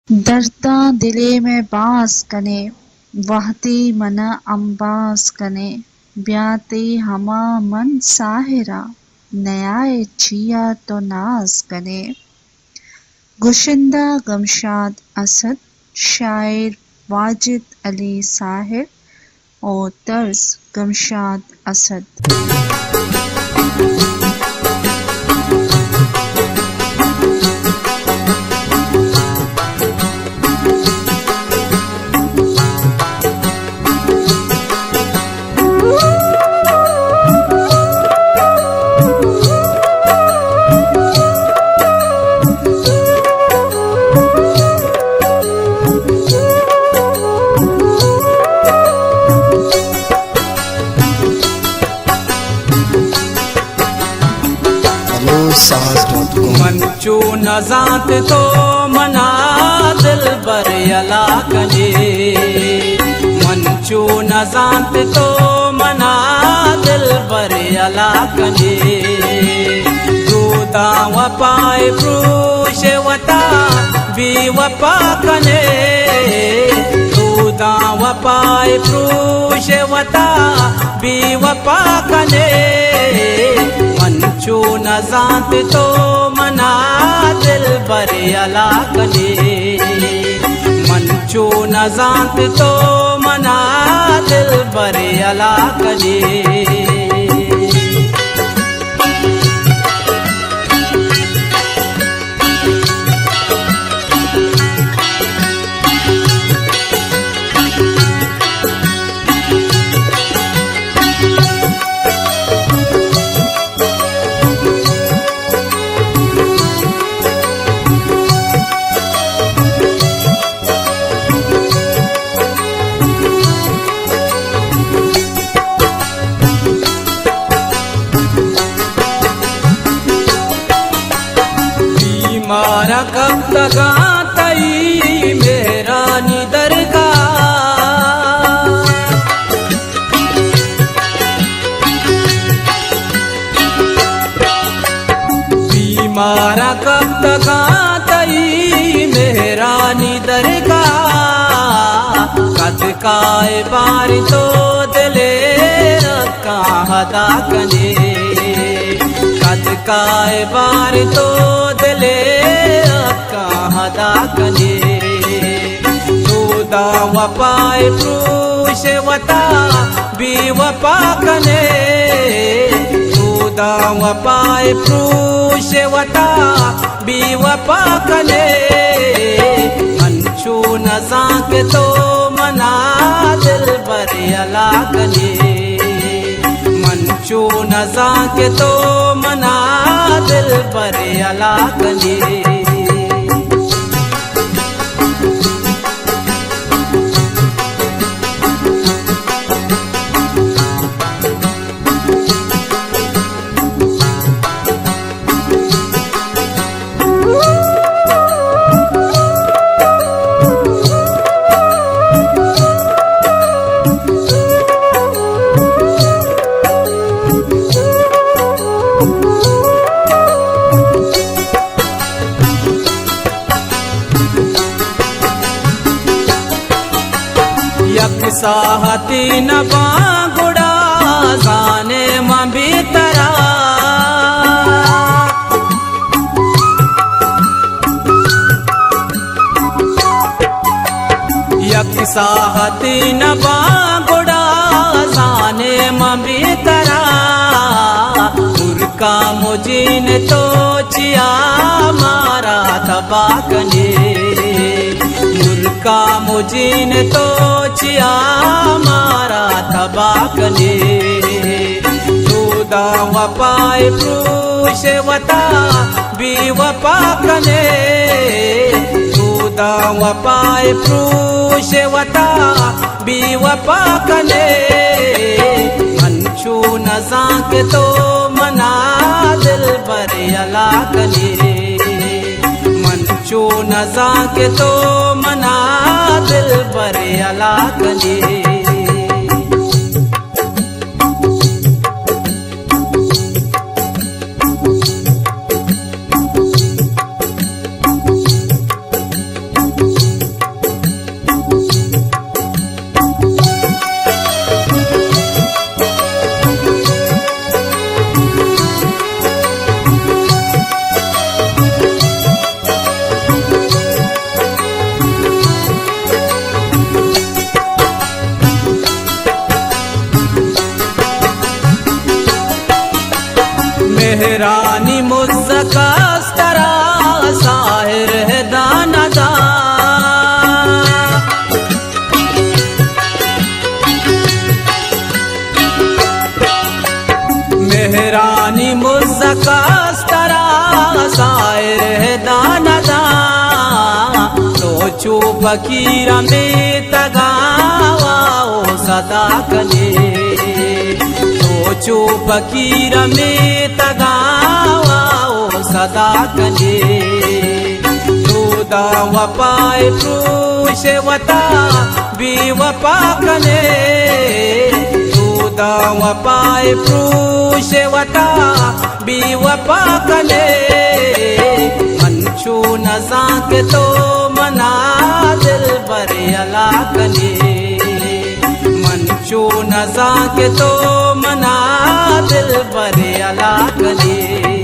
दर्दा दिले में बास कने वहती मना अम्बास कने ब्याते हमा मन साहिरा नयाए चिया तो नाज कने। गुशिंदा गमशाद असद, शायर वाजिद अली साहिर और तर्ज गमशाद असद। मंचू नजात तो मना दिल बर अला कने। मंचू नजात तो मना दिल बर अला कने। दूदा वपाए प्रूश वता बी वपा कने। दूदा वपाए प्रूश वता बी वपा कने। मंचू नजात तो मना दिल बर अला कने। मंचू नजात तो मना दिल बर अला कने। मारा कब तक तई मेरा निदर का। बीमारा कब तक तई मेरा निदर का। कद काय बार तो दिले रखा हदा कने। कद काय बार तो दिले हदा कने। दूदा वपाए प्रूश वता बी वपा कने। दूदा वपाए प्रूश वता बी वपा कने। मंचू नजा के तो मना दिल बर अला कने। मंचू नजा के तो मना दिल बर अला कने। साहती न बांगुड़ा जाने मबी तरा। यक साहती न बांगुड़ा जाने मबी तरा। मुर्का मुझीन तो चिया मारा दबा कने। मुर्का मुझीन तो चिया मारा दबा कने। दूदा वपाए प्रूश वता बी वपा कने। दूदा वपाए प्रूश वता बी वपा कने। मंचू नजा के तो मना दिल बर अला कने। मंचू नजा के तो मना दिल बर अला कने। सोचो फकीर में तगावा ओ सदा कले सोचो फकीर में तगावा ओ सदा कले खुदा वफाए प्रूश वता बेवफा कले खुदा वफाए प्रूश वता बेवफा कले मंशो नज़ा के तो मना दिल बरे अला कले मंशो नज़ा के तो मना दिल बरे अला कले।